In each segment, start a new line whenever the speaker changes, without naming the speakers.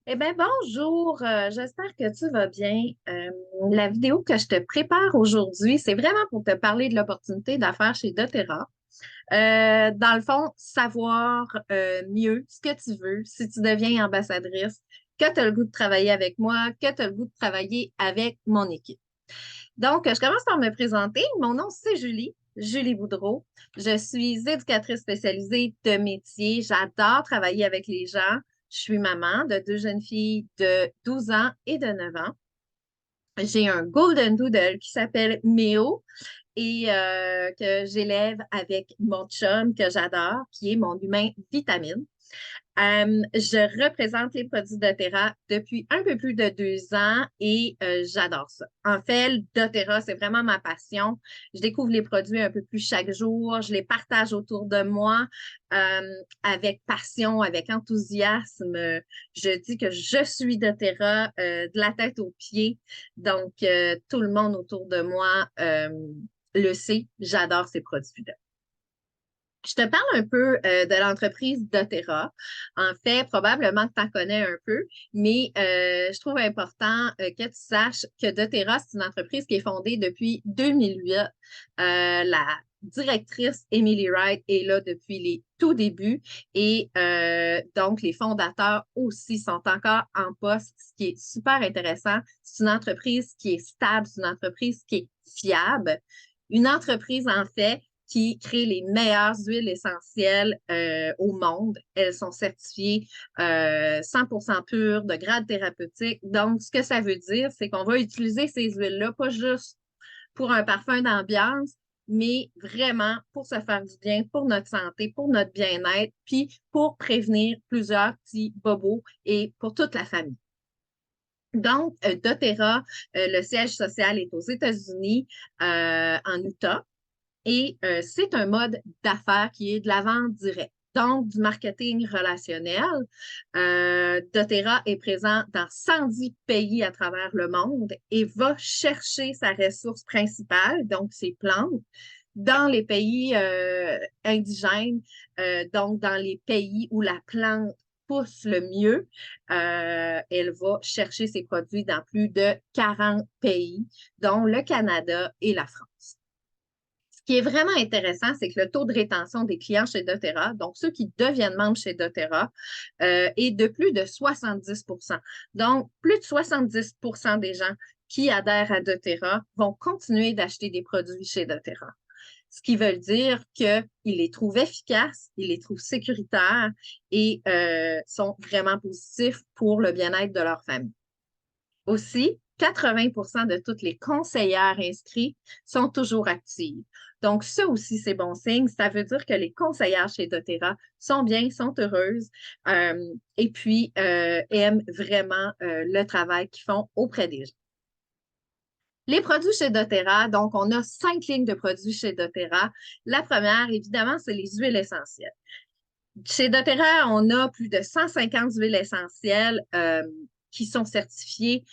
Eh bien, bonjour, j'espère que tu vas bien. La vidéo que je te prépare aujourd'hui, c'est vraiment pour te parler de l'opportunité d'affaires chez doTERRA. Dans le fond, savoir mieux ce que tu veux si tu deviens ambassadrice, que tu as le goût de travailler avec moi, que tu as le goût de travailler avec mon équipe. Donc, je commence par me présenter. Mon nom, c'est Julie, Julie Boudreau. Je suis éducatrice spécialisée de métier. J'adore travailler avec les gens. Je suis maman de deux jeunes filles de 12 ans et de 9 ans. J'ai un Golden Doodle qui s'appelle Méo et que j'élève avec mon chum que j'adore, qui est mon humain vitamine. Je représente les produits doTERRA depuis un peu plus de 2 ans et j'adore ça. En fait, doTERRA, c'est vraiment ma passion. Je découvre les produits un peu plus chaque jour. Je les partage autour de moi euh, avec passion, avec enthousiasme. Je dis que je suis doTERRA de la tête aux pieds. Donc, tout le monde autour de moi le sait. J'adore ces produits-là. Je te parle un peu de l'entreprise doTERRA. En fait, probablement que tu en connais un peu, mais je trouve important que tu saches que doTERRA, c'est une entreprise qui est fondée depuis 2008. La directrice Emily Wright est là depuis les tout débuts et donc les fondateurs aussi sont encore en poste, ce qui est super intéressant. C'est une entreprise qui est stable, c'est une entreprise qui est fiable. Une entreprise, en fait, qui crée les meilleures huiles essentielles au monde. Elles sont certifiées 100% pures, de grade thérapeutique. Donc, ce que ça veut dire, c'est qu'on va utiliser ces huiles-là, pas juste pour un parfum d'ambiance, mais vraiment pour se faire du bien, pour notre santé, pour notre bien-être, puis pour prévenir plusieurs petits bobos et pour toute la famille. Donc, doTERRA, le siège social est aux États-Unis, en Utah. Et c'est un mode d'affaires qui est de la vente directe, donc du marketing relationnel. doTERRA est présent dans 110 pays à travers le monde et va chercher sa ressource principale, donc ses plantes, dans les pays indigènes, donc dans les pays où la plante pousse le mieux. Elle va chercher ses produits dans plus de 40 pays, dont le Canada et la France. Ce qui est vraiment intéressant, c'est que le taux de rétention des clients chez doTERRA, donc ceux qui deviennent membres chez doTERRA, est de plus de 70. Donc, plus de 70 des gens qui adhèrent à doTERRA vont continuer d'acheter des produits chez doTERRA. Ce qui veut dire qu'ils les trouvent efficaces, ils les trouvent sécuritaires et sont vraiment positifs pour le bien-être de leur famille. Aussi, 80 de toutes les conseillères inscrites sont toujours actives. Donc, ça aussi, c'est bon signe. Ça veut dire que les conseillères chez doTERRA sont bien, sont heureuses et puis aiment vraiment le travail qu'ils font auprès des gens. Les produits chez doTERRA, donc on a 5 lignes de produits chez doTERRA. La première, évidemment, c'est les huiles essentielles. Chez doTERRA, on a plus de 150 huiles essentielles qui sont certifiées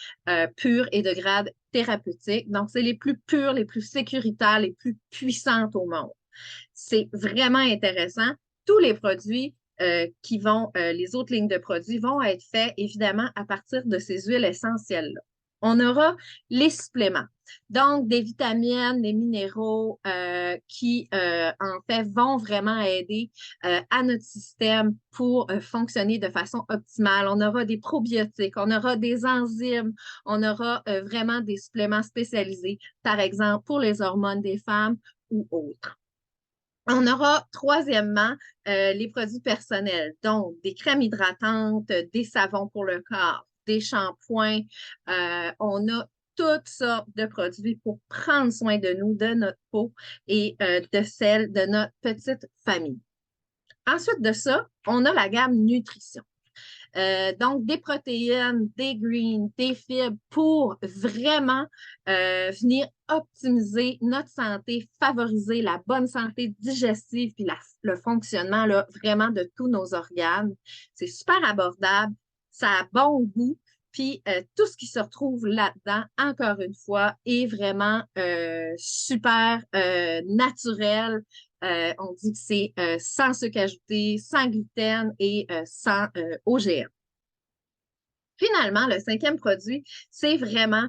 pures et de grade thérapeutique. Donc, c'est les plus pures, les plus sécuritaires, les plus puissantes au monde. C'est vraiment intéressant. Tous les produits les autres lignes de produits vont être faits évidemment à partir de ces huiles essentielles-là. On aura les suppléments. Donc, des vitamines, des minéraux qui, en fait, vont vraiment aider à notre système pour fonctionner de façon optimale. On aura des probiotiques, on aura des enzymes, on aura vraiment des suppléments spécialisés, par exemple, pour les hormones des femmes ou autres. On aura troisièmement les produits personnels, donc des crèmes hydratantes, des savons pour le corps, des shampoings. On a toutes sortes de produits pour prendre soin de nous, de notre peau et de celle de notre petite famille. Ensuite de ça, on a la gamme nutrition. Donc, des protéines, des greens, des fibres pour vraiment venir optimiser notre santé, favoriser la bonne santé digestive puis le fonctionnement là, vraiment de tous nos organes. C'est super abordable, ça a bon goût. Puis tout ce qui se retrouve là-dedans, encore une fois, est vraiment super naturel. On dit que c'est sans sucre ajouté, sans gluten et sans OGM. Finalement, le cinquième produit, c'est vraiment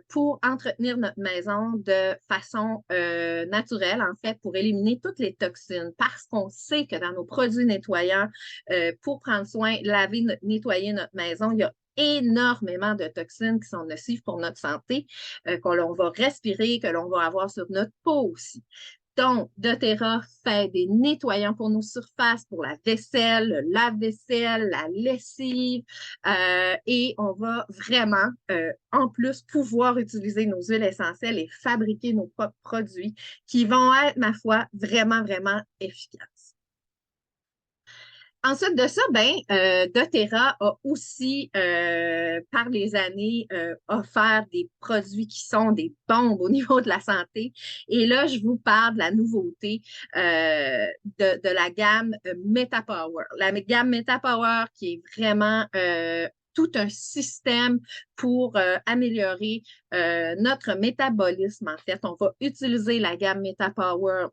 pour entretenir notre maison de façon naturelle, en fait, pour éliminer toutes les toxines, parce qu'on sait que dans nos produits nettoyants, pour prendre soin, laver, nettoyer notre maison, il y a énormément de toxines qui sont nocives pour notre santé, que l'on va respirer, que l'on va avoir sur notre peau aussi. Donc, doTERRA fait des nettoyants pour nos surfaces, pour la vaisselle, le lave-vaisselle, la lessive, et on va vraiment, en plus, pouvoir utiliser nos huiles essentielles et fabriquer nos propres produits qui vont être, ma foi, vraiment, vraiment efficaces. Ensuite de ça, doTERRA a aussi, par les années, offert des produits qui sont des bombes au niveau de la santé. Et là, je vous parle de la nouveauté de la gamme MetaPower. La gamme MetaPower qui est vraiment tout un système pour améliorer notre métabolisme. En fait, on va utiliser la gamme MetaPower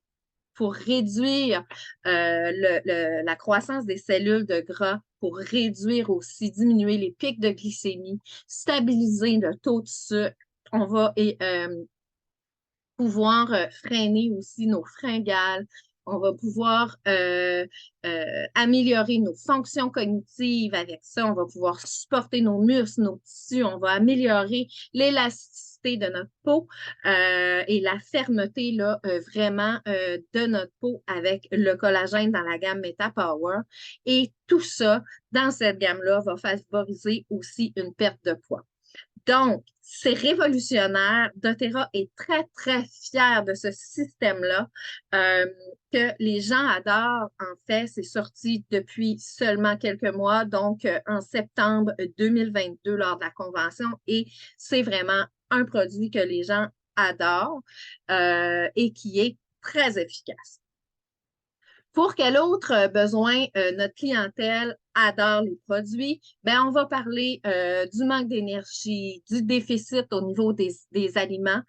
pour réduire la croissance des cellules de gras, pour réduire aussi, diminuer les pics de glycémie, stabiliser le taux de sucre. On va pouvoir freiner aussi nos fringales. On va pouvoir améliorer nos fonctions cognitives avec ça. On va pouvoir supporter nos muscles, nos tissus. On va améliorer l'élasticité de notre peau et la fermeté là, vraiment de notre peau avec le collagène dans la gamme MetaPower. Et tout ça, dans cette gamme-là, va favoriser aussi une perte de poids. Donc, c'est révolutionnaire. doTERRA est très, très fier de ce système-là que les gens adorent. En fait, c'est sorti depuis seulement quelques mois, donc en septembre 2022 lors de la convention, et c'est vraiment un produit que les gens adorent et qui est très efficace. Pour quel autre besoin notre clientèle adore les produits? On va parler du manque d'énergie, du déficit au niveau des aliments.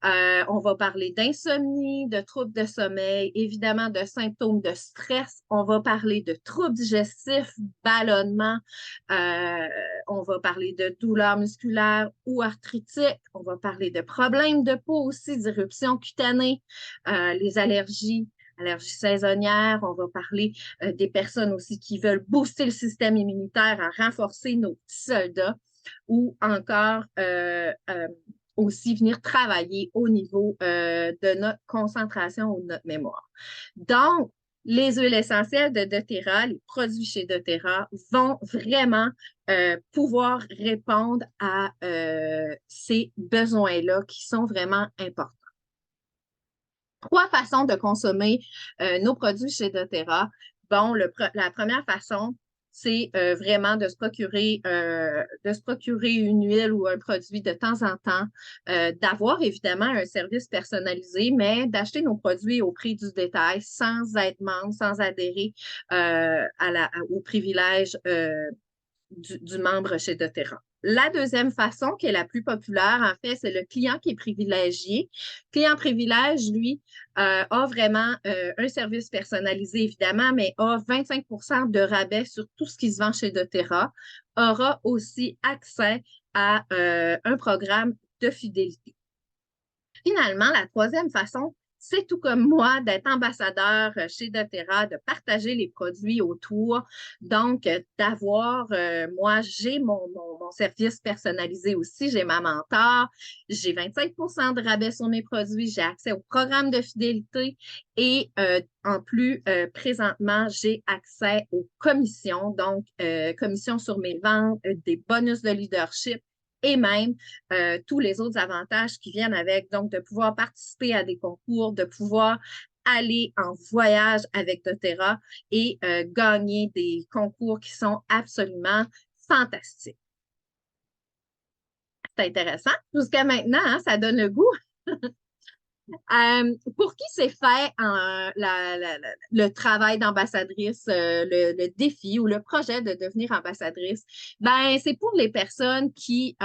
On va parler d'insomnie, de troubles de sommeil, évidemment de symptômes de stress. On va parler de troubles digestifs, ballonnement. On va parler de douleurs musculaires ou arthritiques. On va parler de problèmes de peau aussi, d'éruptions cutanées, les allergies saisonnières. On va parler des personnes aussi qui veulent booster le système immunitaire, à renforcer nos petits soldats ou encore aussi venir travailler au niveau de notre concentration ou de notre mémoire. Donc, les huiles essentielles de doTERRA, les produits chez doTERRA vont vraiment pouvoir répondre à ces besoins-là qui sont vraiment importants. 3 façons de consommer nos produits chez doTERRA. Bon, la première façon, c'est vraiment de se procurer une huile ou un produit de temps en temps, d'avoir évidemment un service personnalisé, mais d'acheter nos produits au prix du détail sans être membre, sans adhérer au privilège du membre chez doTERRA. La deuxième façon, qui est la plus populaire, en fait, c'est le client qui est privilégié. Client privilège, lui, a vraiment un service personnalisé, évidemment, mais a 25 de rabais sur tout ce qui se vend chez doTERRA, aura aussi accès à un programme de fidélité. Finalement, la troisième façon, c'est tout comme moi d'être ambassadeur chez doTERRA, de partager les produits autour. Donc, d'avoir, moi, j'ai mon service personnalisé aussi, j'ai ma mentor, j'ai 25 de rabais sur mes produits, j'ai accès au programme de fidélité et en plus, présentement, j'ai accès aux commissions, donc commissions sur mes ventes, des bonus de leadership et même tous les autres avantages qui viennent avec, donc de pouvoir participer à des concours, de pouvoir aller en voyage avec doTERRA et gagner des concours qui sont absolument fantastiques. C'est intéressant. Jusqu'à maintenant, hein, ça donne le goût. Pour qui s'est fait le travail d'ambassadrice, le défi ou le projet de devenir ambassadrice? C'est pour les personnes qui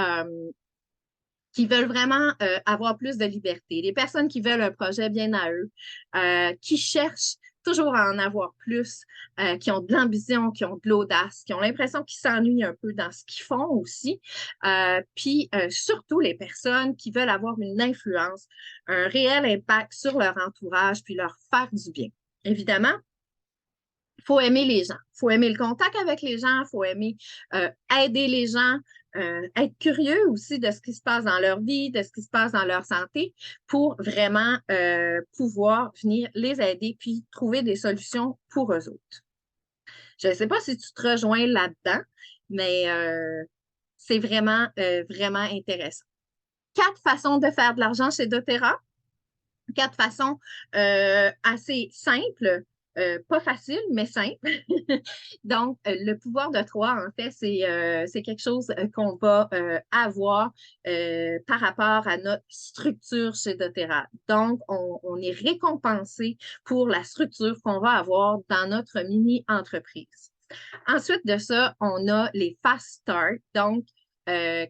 veulent vraiment avoir plus de liberté, les personnes qui veulent un projet bien à eux, qui cherchent toujours à en avoir plus, qui ont de l'ambition, qui ont de l'audace, qui ont l'impression qu'ils s'ennuient un peu dans ce qu'ils font aussi. Puis surtout les personnes qui veulent avoir une influence, un réel impact sur leur entourage, puis leur faire du bien. Évidemment, il faut aimer les gens, il faut aimer le contact avec les gens, il faut aimer aider les gens, être curieux aussi de ce qui se passe dans leur vie, de ce qui se passe dans leur santé pour vraiment pouvoir venir les aider puis trouver des solutions pour eux autres. Je ne sais pas si tu te rejoins là-dedans, mais c'est vraiment, vraiment intéressant. 4 façons de faire de l'argent chez doTERRA. 4 façons assez simples, pas faciles, mais simples. Donc, le pouvoir de 3, en fait, c'est quelque chose qu'on va avoir par rapport à notre structure chez doTERRA. Donc, on est récompensé pour la structure qu'on va avoir dans notre mini-entreprise. Ensuite de ça, on a les fast start. Donc,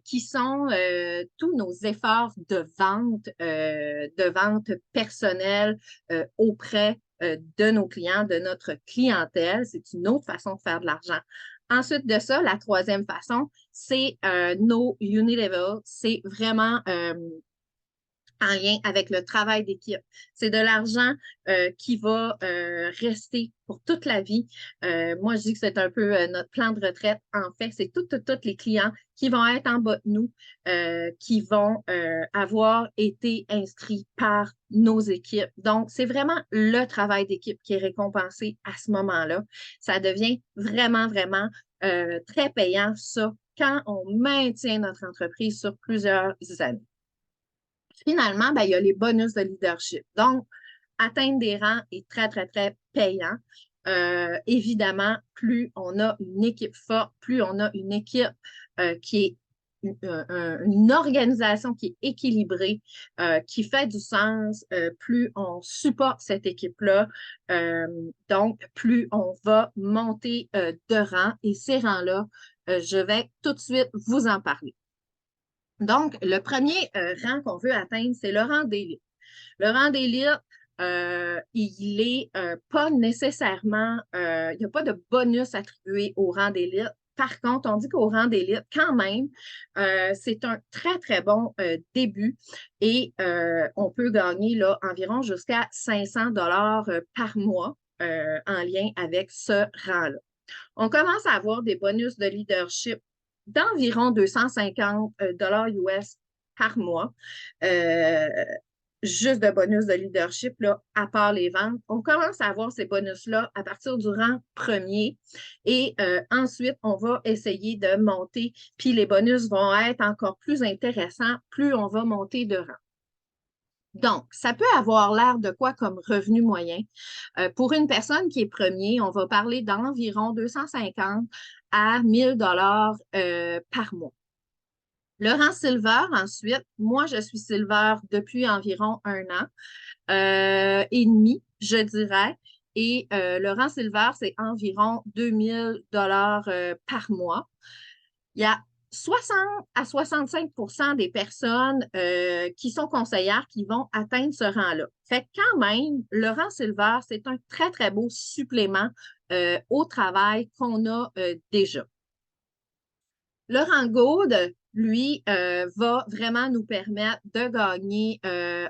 qui sont tous nos efforts de vente personnelle auprès de nos clients, de notre clientèle. C'est une autre façon de faire de l'argent. Ensuite de ça, la troisième façon, c'est nos Unilevel. C'est vraiment en lien avec le travail d'équipe. C'est de l'argent qui va rester pour toute la vie. Moi, je dis que c'est un peu notre plan de retraite. En fait, c'est tous les clients qui vont être en bas de nous, qui vont avoir été inscrits par nos équipes. Donc, c'est vraiment le travail d'équipe qui est récompensé à ce moment-là. Ça devient vraiment, vraiment très payant, ça, quand on maintient notre entreprise sur plusieurs années. Finalement, ben, il y a les bonus de leadership. Donc, atteindre des rangs est très, très, très payant. Évidemment, plus on a une équipe forte, plus on a une équipe qui est une organisation qui est équilibrée, qui fait du sens, plus on supporte cette équipe-là, donc plus on va monter de rang et ces rangs-là, je vais tout de suite vous en parler. Donc, le premier rang qu'on veut atteindre, c'est le rang d'élite. Le rang d'élite, il est pas nécessairement, il n'y a pas de bonus attribué au rang d'élite. Par contre, on dit qu'au rang d'élite, quand même, c'est un très, très bon début et on peut gagner là, environ jusqu'à 500 dollars par mois en lien avec ce rang-là. On commence à avoir des bonus de leadership d'environ 250 dollars US par mois. Juste de bonus de leadership, là, à part les ventes. On commence à avoir ces bonus-là à partir du rang premier et ensuite, on va essayer de monter, puis les bonus vont être encore plus intéressants plus on va monter de rang. Donc, ça peut avoir l'air de quoi comme revenu moyen? Pour une personne qui est premier, on va parler d'environ 250 à 1000 dollars par mois. Le rang silver, ensuite, moi, je suis silver depuis environ 1 an et demi, je dirais. Et le rang silver, c'est environ 2000 dollars par mois. Il y a 60 à 65 des personnes qui sont conseillères qui vont atteindre ce rang-là. Fait que quand même, le rang silver, c'est un très, très beau supplément au travail qu'on a déjà. Le rang gold, lui, va vraiment nous permettre de gagner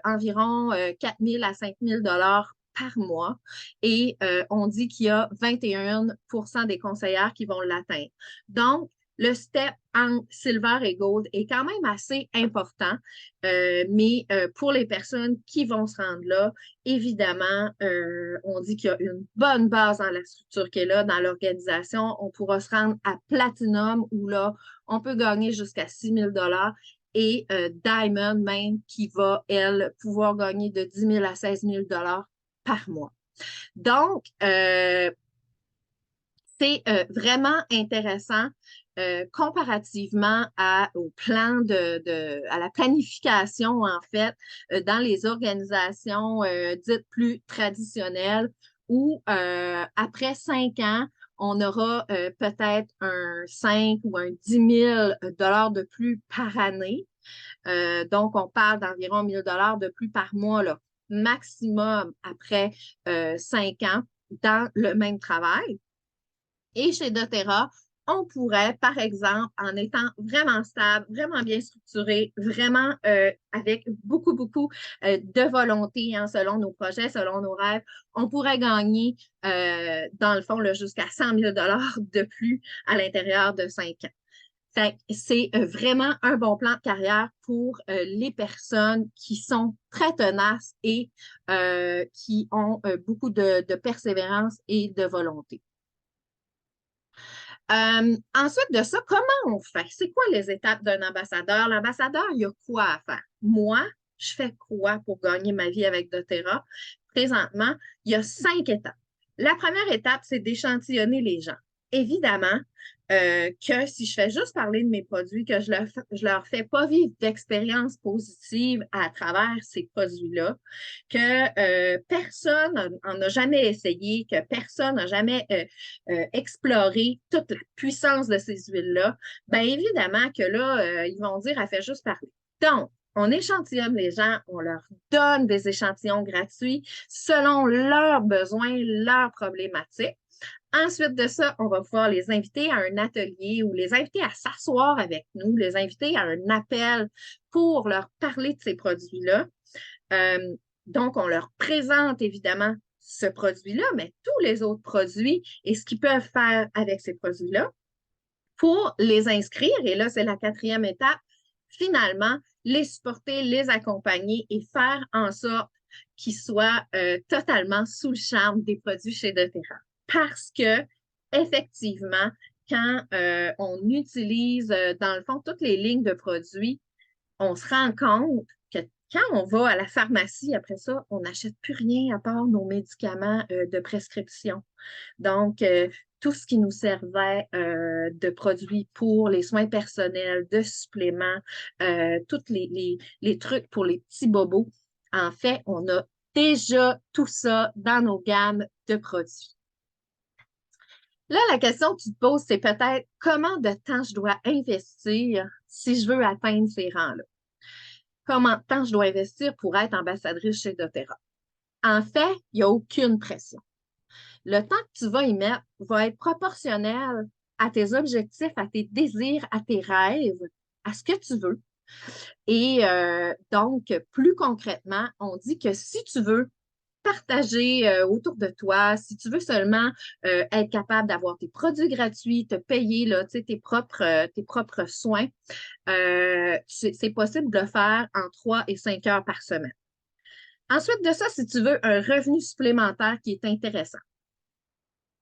environ 4 000 à 5 000 dollars par mois et on dit qu'il y a 21 des conseillères qui vont l'atteindre. Donc, le step en silver et gold est quand même assez important, mais pour les personnes qui vont se rendre là, évidemment, on dit qu'il y a une bonne base dans la structure qui est là, dans l'organisation. On pourra se rendre à platinum où là, on peut gagner jusqu'à 6 000 dollars et Diamond même qui va, elle, pouvoir gagner de 10 000 à 16 000 dollars par mois. Donc, c'est vraiment intéressant comparativement au plan à la planification, en fait, dans les organisations dites plus traditionnelles où après 5 ans, on aura peut-être un 5 ou un 10 000 dollars de plus par année. Donc, on parle d'environ 1 000 dollars de plus par mois, là, maximum après 5 ans. dans le même travail. Et chez doTERRA, on pourrait, par exemple, en étant vraiment stable, vraiment bien structuré, vraiment avec beaucoup de volonté hein, selon nos projets, selon nos rêves, on pourrait gagner, dans le fond, jusqu'à 100 000 de plus à l'intérieur de 5 ans. Fait que c'est vraiment un bon plan de carrière pour les personnes qui sont très tenaces et qui ont beaucoup de persévérance et de volonté. Ensuite de ça, comment on fait? C'est quoi les étapes d'un ambassadeur? L'ambassadeur, il y a quoi à faire? Moi, je fais quoi pour gagner ma vie avec doTERRA? Présentement, il y a 5 étapes. La première étape, c'est d'échantillonner les gens. Évidemment, que si je fais juste parler de mes produits, que je leur fais pas vivre d'expériences positives à travers ces produits-là, que personne n'en a jamais essayé, que personne n'a jamais exploré toute la puissance de ces huiles-là, bien évidemment que là, ils vont dire, elle fait juste parler. Donc, on échantillonne les gens, on leur donne des échantillons gratuits selon leurs besoins, leurs problématiques. Ensuite de ça, on va pouvoir les inviter à un atelier ou les inviter à s'asseoir avec nous, les inviter à un appel pour leur parler de ces produits-là. Donc, on leur présente évidemment ce produit-là, mais tous les autres produits et ce qu'ils peuvent faire avec ces produits-là pour les inscrire. Et là, c'est la 4e étape. Finalement, les supporter, les accompagner et faire en sorte qu'ils soient totalement sous le charme des produits chez doTERRA. Parce que, effectivement, quand on utilise, dans le fond, toutes les lignes de produits, on se rend compte que quand on va à la pharmacie, après ça, on n'achète plus rien à part nos médicaments de prescription. Donc, tout ce qui nous servait de produits pour les soins personnels, de suppléments, tous les trucs pour les petits bobos, en fait, on a déjà tout ça dans nos gammes de produits. Là, la question que tu te poses, c'est peut-être comment de temps je dois investir si je veux atteindre ces rangs-là. Combien de temps je dois investir pour être ambassadrice chez doTERRA? En fait, il n'y a aucune pression. Le temps que tu vas y mettre va être proportionnel à tes objectifs, à tes désirs, à tes rêves, à ce que tu veux. Et donc, plus concrètement, on dit que si tu veux partager autour de toi, si tu veux seulement être capable d'avoir tes produits gratuits, te payer là, tes propres soins, c'est possible de le faire en 3 et 5 heures par semaine. Ensuite de ça, si tu veux un revenu supplémentaire qui est intéressant,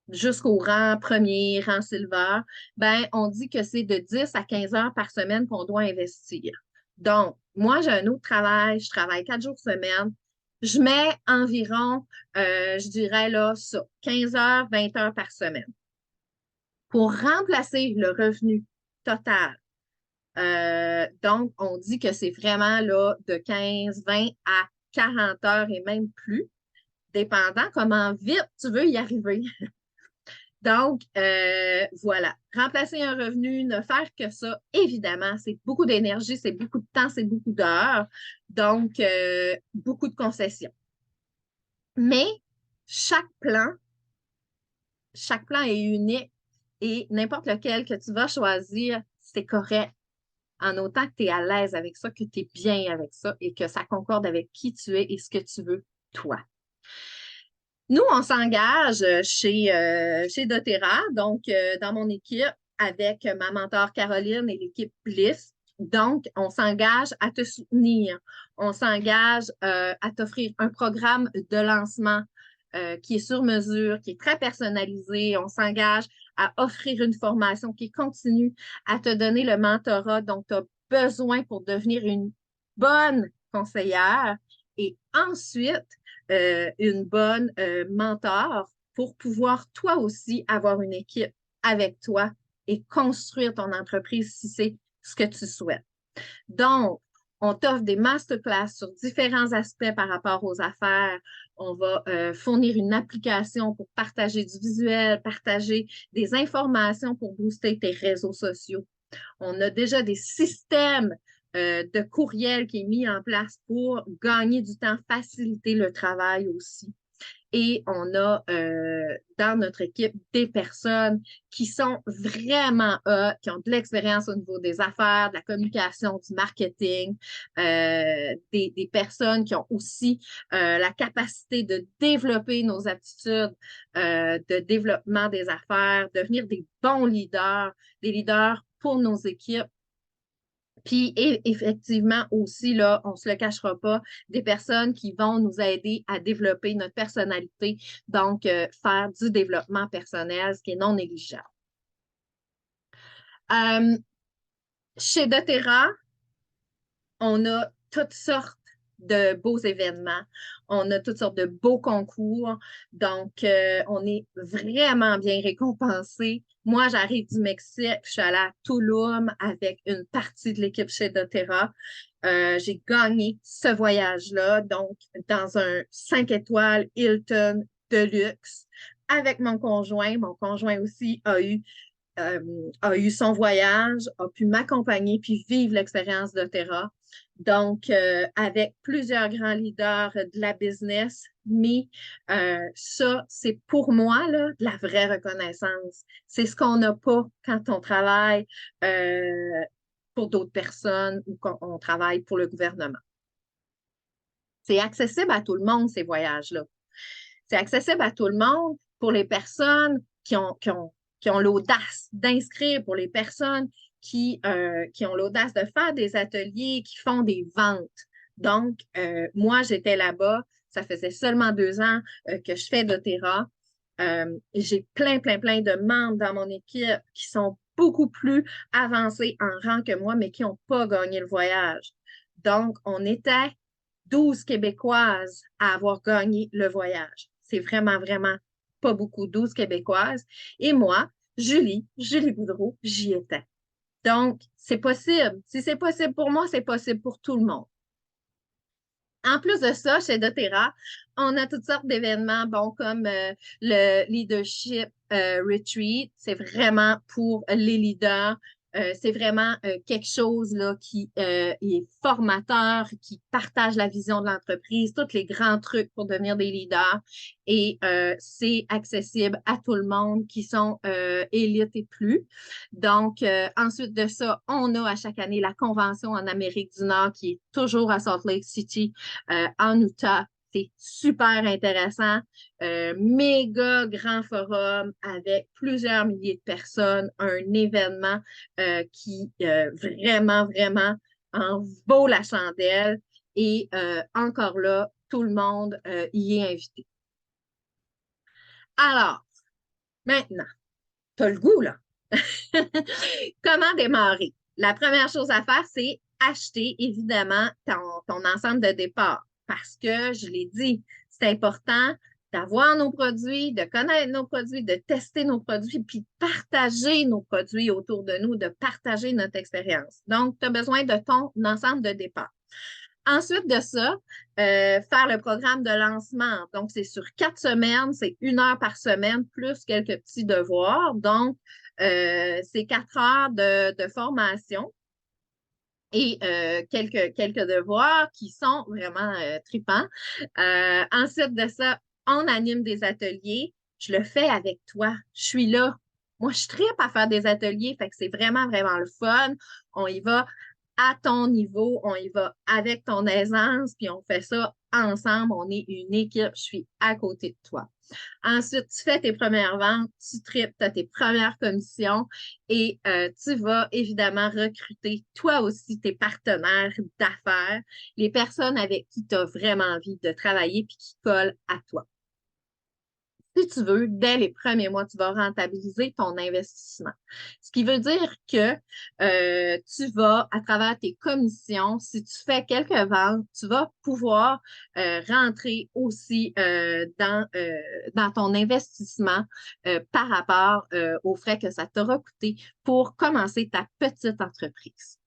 jusqu'au rang premier, rang silver, ben, on dit que c'est de 10 à 15 heures par semaine qu'on doit investir. Donc, moi, j'ai un autre travail, je travaille 4 jours semaine. Je mets environ, je dirais là, ça, 15 heures, 20 heures par semaine. Pour remplacer le revenu total, donc, on dit que c'est vraiment là de 15, 20 à 40 heures et même plus, dépendant comment vite tu veux y arriver. Donc, voilà. Remplacer un revenu, ne faire que ça, évidemment, c'est beaucoup d'énergie, c'est beaucoup de temps, c'est beaucoup d'heures. Donc, beaucoup de concessions. Mais chaque plan est unique et n'importe lequel que tu vas choisir, c'est correct. En autant que tu es à l'aise avec ça, que tu es bien avec ça et que ça concorde avec qui tu es et ce que tu veux, toi. Nous, on s'engage chez doTERRA, donc dans mon équipe, avec ma mentor Caroline et l'équipe Bliss. Donc, on s'engage à te soutenir. On s'engage à t'offrir un programme de lancement qui est sur mesure, qui est très personnalisé. On s'engage à offrir une formation qui continue, à te donner le mentorat dont tu as besoin pour devenir une bonne conseillère. Et ensuite, une bonne mentor pour pouvoir toi aussi avoir une équipe avec toi et construire ton entreprise si c'est ce que tu souhaites. Donc, on t'offre des masterclass sur différents aspects par rapport aux affaires. On va fournir une application pour partager du visuel, partager des informations pour booster tes réseaux sociaux. On a déjà des systèmes de courriel qui est mis en place pour gagner du temps, faciliter le travail aussi. Et on a dans notre équipe des personnes qui sont vraiment qui ont de l'expérience au niveau des affaires, de la communication, du marketing, des personnes qui ont aussi la capacité de développer nos aptitudes de développement des affaires, devenir des bons leaders, des leaders pour nos équipes. Puis effectivement aussi, là, on ne se le cachera pas, des personnes qui vont nous aider à développer notre personnalité, donc faire du développement personnel, ce qui est non négligeable. Euh, Chez doTERRA, on a toutes sortes de beaux événements. On a toutes sortes de beaux concours. Donc, on est vraiment bien récompensés. Moi, j'arrive du Mexique. Je suis allée à Tulum avec une partie de l'équipe chez doTERRA. J'ai gagné ce voyage-là, donc dans un 5 étoiles Hilton de luxe avec mon conjoint. Mon conjoint aussi a eu son voyage, a pu m'accompagner puis vivre l'expérience doTERRA. Donc, avec plusieurs grands leaders de la business, mais ça, c'est pour moi là, de la vraie reconnaissance. C'est ce qu'on n'a pas quand on travaille pour d'autres personnes ou quand on travaille pour le gouvernement. C'est accessible à tout le monde, ces voyages-là. C'est accessible à tout le monde pour les personnes qui ont l'audace d'inscrire, pour les personnes qui ont l'audace de faire des ateliers, qui font des ventes. Donc, moi, j'étais là-bas. Ça faisait seulement 2 ans que je fais doTERRA. J'ai plein de membres dans mon équipe qui sont beaucoup plus avancés en rang que moi, mais qui n'ont pas gagné le voyage. Donc, on était 12 Québécoises à avoir gagné le voyage. C'est vraiment pas beaucoup, 12 Québécoises. Et moi, Julie Boudreau, j'y étais. Donc, c'est possible. Si c'est possible pour moi, c'est possible pour tout le monde. En plus de ça, chez doTERRA, on a toutes sortes d'événements, bon, comme le Leadership Retreat. C'est vraiment pour les leaders. C'est vraiment quelque chose là, qui est formateur, qui partage la vision de l'entreprise, tous les grands trucs pour devenir des leaders. Et c'est accessible à tout le monde qui sont élites et plus. Donc, ensuite de ça, on a à chaque année la convention en Amérique du Nord qui est toujours à Salt Lake City en Utah. C'est super intéressant. Méga grand forum avec plusieurs milliers de personnes, un événement qui vraiment en vaut la chandelle. Et encore là, tout le monde y est invité. Alors, maintenant, tu as le goût, là. Comment démarrer? La première chose à faire, c'est acheter évidemment ton ensemble de départ. Parce que, je l'ai dit, c'est important d'avoir nos produits, de connaître nos produits, de tester nos produits, puis de partager nos produits autour de nous, de partager notre expérience. Donc, tu as besoin de ton ensemble de départ. Ensuite de ça, faire le programme de lancement. Donc, c'est sur 4 semaines, c'est 1 heure par semaine, plus quelques petits devoirs. Donc, c'est 4 heures de formation et quelques devoirs qui sont vraiment tripants. Ensuite de ça, on anime des ateliers. Je le fais avec toi. Je suis là. Moi, je tripe à faire des ateliers, fait que c'est vraiment le fun. On y va à ton niveau, on y va avec ton aisance, puis on fait ça ensemble. On est une équipe. Je suis à côté de toi. Ensuite, tu fais tes premières ventes, tu tripes, tu as tes premières commissions et tu vas évidemment recruter toi aussi tes partenaires d'affaires, les personnes avec qui tu as vraiment envie de travailler puis qui collent à toi. Si tu veux, dès les premiers mois, tu vas rentabiliser ton investissement. Ce qui veut dire que tu vas, à travers tes commissions, si tu fais quelques ventes, tu vas pouvoir rentrer aussi dans ton investissement par rapport aux frais que ça t'aura coûté pour commencer ta petite entreprise.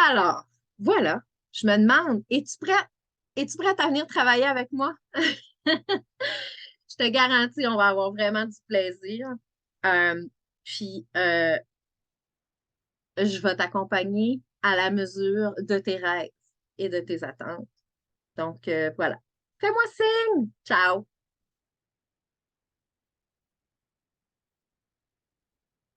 Alors, voilà, je me demande, es-tu prête à venir travailler avec moi? Je te garantis, on va avoir vraiment du plaisir. Euh, puis, je vais t'accompagner à la mesure de tes rêves et de tes attentes. Donc, voilà. Fais-moi signe. Ciao.